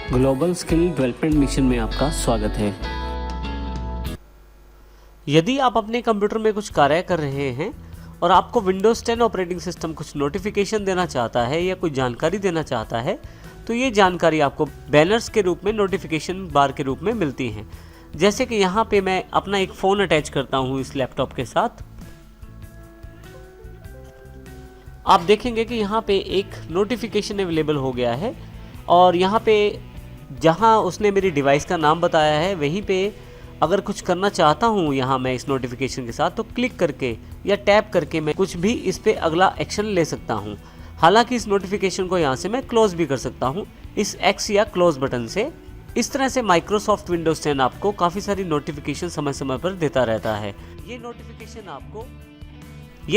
Global skill development mission में आपका स्वागत है। यदि आप अपने कंप्यूटर में कुछ कार्य कर रहे हैं और आपको विंडोज़ 10 ऑपरेटिंग सिस्टम कुछ नोटिफिकेशन देना चाहता है या कोई जानकारी देना चाहता है, तो ये जानकारी आपको बैनर्स के रूप में, नोटिफिकेशन बार के रूप में मिलती हैं। जैसे कि यहाँ पे मैं अपना एक फ़ोन अटैच करता हूँ इस लैपटॉप के साथ। आप देखेंगे कि यहाँ पे एक नोटिफिकेशन अवेलेबल हो गया है और यहाँ पे जहाँ उसने मेरी डिवाइस का नाम बताया है वहीं पे अगर कुछ करना चाहता हूँ यहाँ मैं इस नोटिफिकेशन के साथ, तो क्लिक करके या टैप करके मैं कुछ भी इस पे अगला एक्शन ले सकता हूँ। हालांकि इस नोटिफिकेशन को यहाँ से मैं क्लोज भी कर सकता हूँ इस एक्स या क्लोज बटन से। इस तरह से माइक्रोसॉफ्ट विंडोज 10 आपको काफ़ी सारी नोटिफिकेशन समय समय पर देता रहता है। ये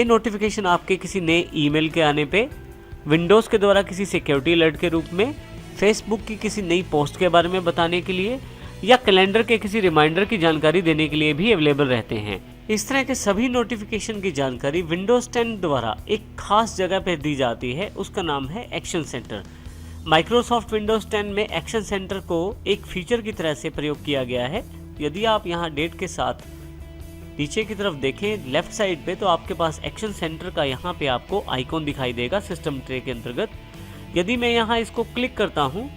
नोटिफिकेशन आपके किसी नए ईमेल के आने पे, विंडोज़ के द्वारा किसी सिक्योरिटी अलर्ट के रूप में, फेसबुक की किसी नई पोस्ट के बारे में बताने के लिए या कैलेंडर के किसी रिमाइंडर की जानकारी देने के लिए भी अवेलेबल रहते हैं। इस तरह के सभी नोटिफिकेशन की जानकारी विंडोज़ 10 द्वारा एक खास जगह पर दी जाती है, उसका नाम है एक्शन सेंटर। माइक्रोसॉफ्ट विंडोज़ 10 में एक्शन सेंटर को एक फीचर की तरह से प्रयोग किया गया है। यदि आप यहाँ डेट के साथ नीचे की तरफ देखें लेफ्ट साइड पे, तो आपके पास एक्शन सेंटर का यहाँ पे आपको आइकॉन दिखाई देगा सिस्टम ट्रे के अंतर्गत। यदि मैं यहाँ इसको क्लिक करता हूँ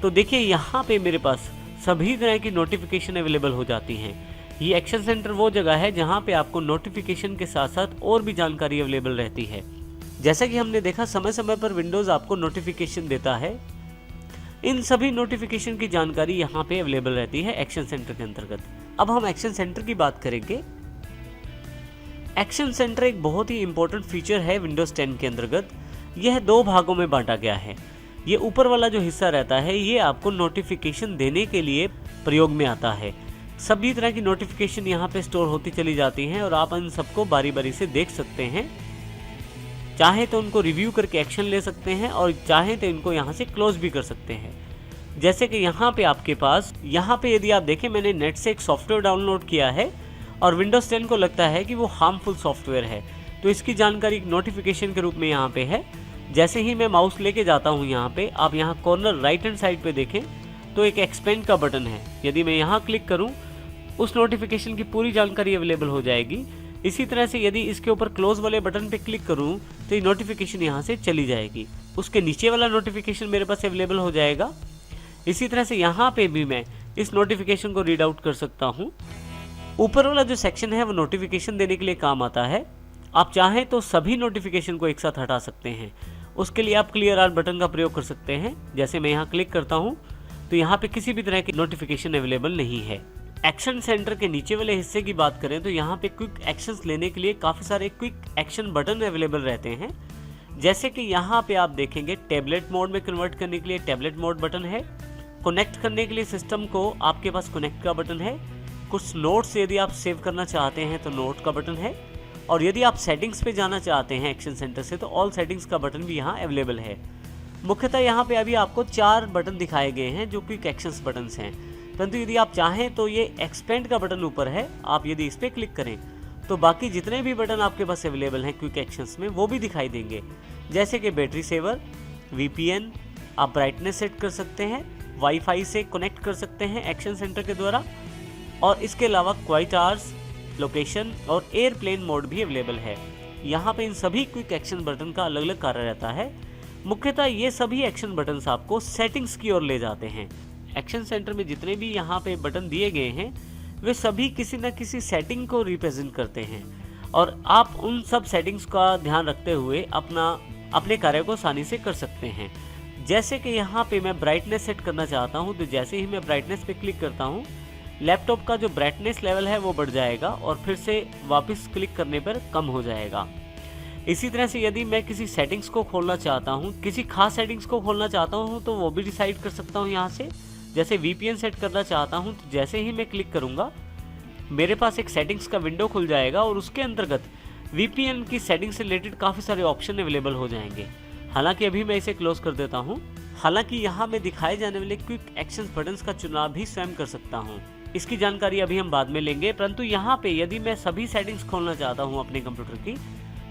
तो देखिए यहाँ पे मेरे पास सभी तरह की नोटिफिकेशन अवेलेबल हो जाती हैं। ये एक्शन सेंटर वो जगह है जहाँ पे आपको नोटिफिकेशन के साथ साथ और भी जानकारी अवेलेबल रहती है। जैसा कि हमने देखा समय समय पर विंडोज़ आपको नोटिफिकेशन देता है, इन सभी नोटिफिकेशन की जानकारी यहाँ पे अवेलेबल रहती है एक्शन सेंटर के अंतर्गत। अब हम एक्शन सेंटर की बात करेंगे। एक्शन सेंटर एक बहुत ही इंपॉर्टेंट फीचर है विंडोज़ 10 के अंतर्गत। यह दो भागों में बांटा गया है। ये ऊपर वाला जो हिस्सा रहता है ये आपको नोटिफिकेशन देने के लिए प्रयोग में आता है। सभी तरह की नोटिफिकेशन यहाँ पे स्टोर होती चली जाती हैं और आप इन सबको बारी बारी से देख सकते हैं। चाहे तो उनको रिव्यू करके एक्शन ले सकते हैं और चाहे तो इनको यहाँ से क्लोज भी कर सकते हैं। जैसे कि यहाँ पे आपके पास, यहाँ पे यदि आप देखें मैंने नेट से एक सॉफ्टवेयर डाउनलोड किया है और विंडोज़ 10 को लगता है कि वो हार्मफुल सॉफ्टवेयर है, तो इसकी जानकारी नोटिफिकेशन के रूप में यहाँ पे है। जैसे ही मैं माउस लेके जाता हूँ यहाँ पे, आप यहाँ कॉर्नर राइट हैंड साइड पे देखें तो एक एक्सपेंड का बटन है। यदि मैं यहाँ क्लिक करूँ उस नोटिफिकेशन की पूरी जानकारी अवेलेबल हो जाएगी। इसी तरह से यदि इसके ऊपर क्लोज वाले बटन पे क्लिक करूँ तो ये नोटिफिकेशन यहाँ से चली जाएगी, उसके नीचे वाला नोटिफिकेशन मेरे पास अवेलेबल हो जाएगा। इसी तरह से यहाँ पे भी मैं इस नोटिफिकेशन को रीड आउट कर सकता हूँ। ऊपर वाला जो सेक्शन है वो नोटिफिकेशन देने के लिए काम आता है। आप चाहें तो सभी नोटिफिकेशन को एक साथ हटा सकते हैं। उसके लिए आप क्लियर ऑल बटन का प्रयोग कर सकते हैं। जैसे मैं यहाँ क्लिक करता हूँ तो यहाँ पे किसी भी तरह की नोटिफिकेशन अवेलेबल नहीं है। एक्शन सेंटर के नीचे वाले हिस्से की बात करें तो यहाँ पे क्विक एक्शंस लेने के लिए काफ़ी सारे क्विक एक्शन बटन अवेलेबल रहते हैं। जैसे कि यहाँ पे आप देखेंगे टैबलेट मोड में कन्वर्ट करने के लिए टैबलेट मोड बटन है। कनेक्ट करने के लिए सिस्टम को आपके पास कनेक्ट का बटन है। कुछ नोट्स यदि आप सेव करना चाहते हैं तो नोट का बटन है। और यदि आप सेटिंग्स पे जाना चाहते हैं एक्शन सेंटर से तो ऑल सेटिंग्स का बटन भी यहाँ अवेलेबल है। मुख्यतः यहाँ पे अभी आपको 4 बटन दिखाए गए हैं जो क्विक एक्शंस बटन्स हैं, परंतु यदि आप चाहें तो ये एक्सपेंड का बटन ऊपर है, आप यदि इस पर क्लिक करें तो बाकी जितने भी बटन आपके पास अवेलेबल हैं क्विक एक्शंस में वो भी दिखाई देंगे। जैसे कि बैटरी सेवर, VPN, आप ब्राइटनेस सेट कर सकते हैं, वाईफाई से कनेक्ट कर सकते हैं एक्शन सेंटर के द्वारा, और इसके अलावा क्वाइट आवर्स, लोकेशन और एयरप्लेन मोड भी अवेलेबल है। यहाँ पे इन सभी क्विक एक्शन बटन का अलग अलग कार्य रहता है। मुख्यतः ये सभी एक्शन बटन्स आपको सेटिंग्स की ओर ले जाते हैं। एक्शन सेंटर में जितने भी यहाँ पे बटन दिए गए हैं वे सभी किसी न किसी सेटिंग को रिप्रेजेंट करते हैं और आप उन सब सेटिंग्स का ध्यान रखते हुए अपने कार्य को आसानी से कर सकते हैं। जैसे कि यहाँ पे मैं ब्राइटनेस सेट करना चाहता हूँ तो जैसे ही मैं ब्राइटनेस पे क्लिक करता हूँ लैपटॉप का जो ब्राइटनेस लेवल है वो बढ़ जाएगा और फिर से वापस क्लिक करने पर कम हो जाएगा। इसी तरह से यदि मैं किसी सेटिंग्स को खोलना चाहता हूँ, किसी खास सेटिंग्स को खोलना चाहता हूँ तो वो भी डिसाइड कर सकता हूँ यहाँ से। जैसे VPN सेट करना चाहता हूँ तो जैसे ही मैं क्लिक करूँगा मेरे पास एक सेटिंग्स का विंडो खुल जाएगा और उसके अंतर्गत VPN की सेटिंग से रिलेटेड काफ़ी सारे ऑप्शन अवेलेबल हो जाएंगे। हालांकि अभी मैं इसे क्लोज कर देता हूँ। हालांकि यहाँ मैं दिखाए जाने वाले क्विक एक्शन बटन्स का चुनाव भी स्वयं कर सकता हूँ, इसकी जानकारी अभी हम बाद में लेंगे। परंतु यहाँ पे यदि मैं सभी सेटिंग्स खोलना चाहता हूँ अपने कंप्यूटर की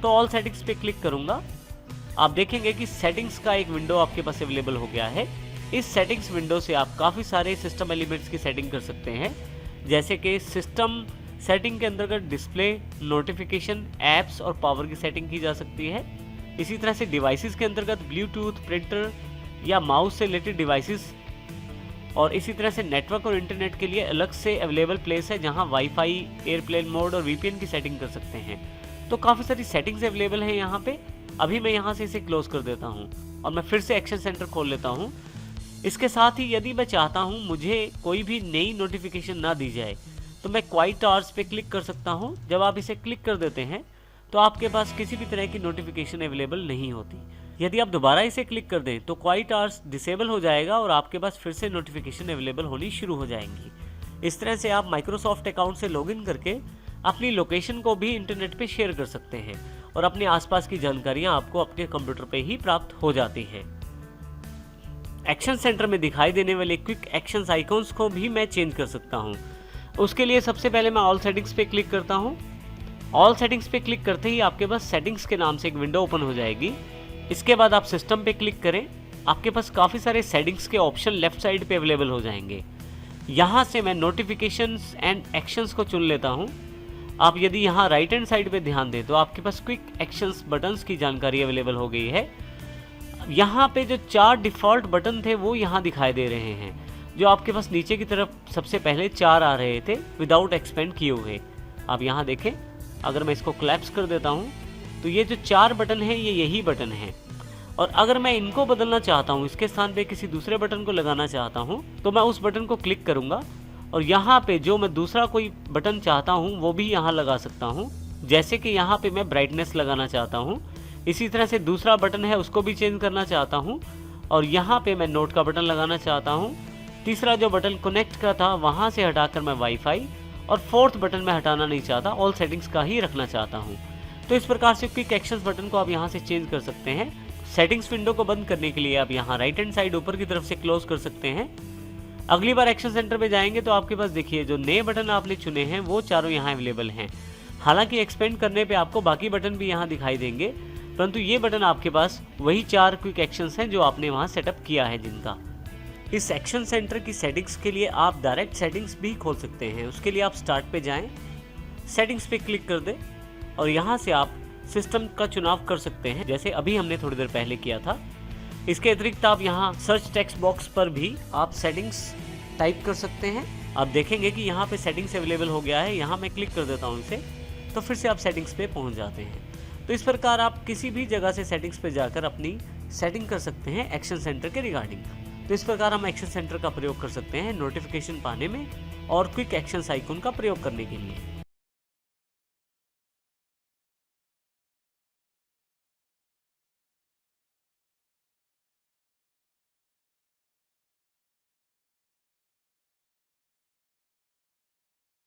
तो ऑल सेटिंग्स पे क्लिक करूँगा। आप देखेंगे कि सेटिंग्स का एक विंडो आपके पास अवेलेबल हो गया है। इस सेटिंग्स विंडो से आप काफ़ी सारे सिस्टम एलिमेंट्स की सेटिंग कर सकते हैं, जैसे कि सिस्टम सेटिंग के अंतर्गत डिस्प्ले, नोटिफिकेशन, ऐप्स और पावर की सेटिंग की जा सकती है। इसी तरह से डिवाइसेस के अंतर्गत ब्लूटूथ, प्रिंटर या माउस से रिलेटेड डिवाइसेस, और इसी तरह से नेटवर्क और इंटरनेट के लिए अलग से अवेलेबल प्लेस है जहां वाईफाई, एयरप्लेन मोड और वीपीएन की सेटिंग कर सकते हैं। तो काफ़ी सारी सेटिंग्स अवेलेबल हैं यहाँ पे। अभी मैं यहाँ से इसे क्लोज कर देता हूँ और मैं फिर से एक्शन सेंटर खोल लेता हूँ। इसके साथ ही यदि मैं चाहता हूँ मुझे कोई भी नई नोटिफिकेशन ना दी जाए तो मैं क्वाइट आवर्स पे क्लिक कर सकता हूँ। जब आप इसे क्लिक कर देते हैं तो आपके पास किसी भी तरह की नोटिफिकेशन अवेलेबल नहीं होती। यदि आप दोबारा इसे क्लिक कर दें तो क्वाइट आवर्स डिसेबल हो जाएगा और आपके पास फिर से नोटिफिकेशन अवेलेबल होनी शुरू हो जाएंगी। इस तरह से आप माइक्रोसॉफ्ट अकाउंट से लॉगिन करके अपनी लोकेशन को भी इंटरनेट पे शेयर कर सकते हैं और अपने आसपास की जानकारियां आपको अपने कंप्यूटर पे ही प्राप्त हो जाती हैं। एक्शन सेंटर में दिखाई देने वाले क्विक एक्शंस आइकॉन्स को भी मैं चेंज कर सकता हूं। उसके लिए सबसे पहले मैं ऑल सेटिंग्स पे क्लिक करता हूं। ऑल सेटिंग्स पे क्लिक करते ही आपके पास सेटिंग्स के नाम से एक विंडो ओपन हो जाएगी। इसके बाद आप सिस्टम पे क्लिक करें, आपके पास काफ़ी सारे सेटिंग्स के ऑप्शन लेफ्ट साइड पे अवेलेबल हो जाएंगे। यहाँ से मैं नोटिफिकेशंस एंड एक्शंस को चुन लेता हूँ। आप यदि यहाँ राइट हैंड साइड पे ध्यान दें तो आपके पास क्विक एक्शंस बटन्स की जानकारी अवेलेबल हो गई है। यहाँ पे जो 4 डिफ़ॉल्ट बटन थे वो यहाँ दिखाई दे रहे हैं, जो आपके पास नीचे की तरफ सबसे पहले 4 आ रहे थे विदाउट एक्सपेंड किए हुए। आप यहाँ देखें, अगर मैं इसको क्लैप्स कर देता हूँ तो ये जो 4 बटन हैं ये यही बटन हैं, और अगर मैं इनको बदलना चाहता हूँ, इसके स्थान पे किसी दूसरे बटन को लगाना चाहता हूँ, तो मैं उस बटन को क्लिक करूँगा और यहाँ पे जो मैं दूसरा कोई बटन चाहता हूँ वो भी यहाँ लगा सकता हूँ। जैसे कि यहाँ पे मैं ब्राइटनेस लगाना चाहता हूँ, इसी तरह से दूसरा बटन है उसको भी चेंज करना चाहता हूँ, और यहाँ पे मैं नोट का बटन लगाना चाहता हूँ। तीसरा जो बटन कनेक्ट का था वहाँ से हटाकर मैं वाईफाई, और फोर्थ बटन मैं हटाना नहीं चाहता, ऑल सेटिंग्स का ही रखना चाहता हूँ। तो इस प्रकार से क्विक एक्शंस बटन को आप यहाँ से चेंज कर सकते हैं। सेटिंग्स विंडो को बंद करने के लिए आप यहाँ राइट हैंड साइड ऊपर की तरफ से क्लोज कर सकते हैं। अगली बार एक्शन सेंटर पे जाएंगे तो आपके पास देखिए जो नए बटन आपने चुने हैं वो चारों यहाँ अवेलेबल हैं। हालांकि एक्सपेंड करने पे आपको बाकी बटन भी यहाँ दिखाई देंगे, परंतु ये बटन आपके पास वही 4 क्विक एक्शंस हैं जो आपने वहाँ सेटअप किया है जिनका। इस एक्शन सेंटर की सेटिंग्स के लिए आप डायरेक्ट सेटिंग्स भी खोल सकते हैं। उसके लिए आप स्टार्ट पे जाएं, सेटिंग्स पे क्लिक कर दें और यहाँ से आप सिस्टम का चुनाव कर सकते हैं, जैसे अभी हमने थोड़ी देर पहले किया था। इसके अतिरिक्त आप यहाँ सर्च टेक्स्ट बॉक्स पर भी आप सेटिंग्स टाइप कर सकते हैं। आप देखेंगे कि यहाँ पे सेटिंग्स अवेलेबल हो गया है। यहाँ मैं क्लिक कर देता हूँ इसे, तो फिर से आप सेटिंग्स पे पहुँच जाते हैं। तो इस प्रकार आप किसी भी जगह से सेटिंग्स पे जाकर अपनी सेटिंग कर सकते हैं एक्शन सेंटर के रिगार्डिंग। तो इस प्रकार हम एक्शन सेंटर का प्रयोग कर सकते हैं नोटिफिकेशन पाने में और क्विक एक्शंस आइकन का प्रयोग करने के लिए।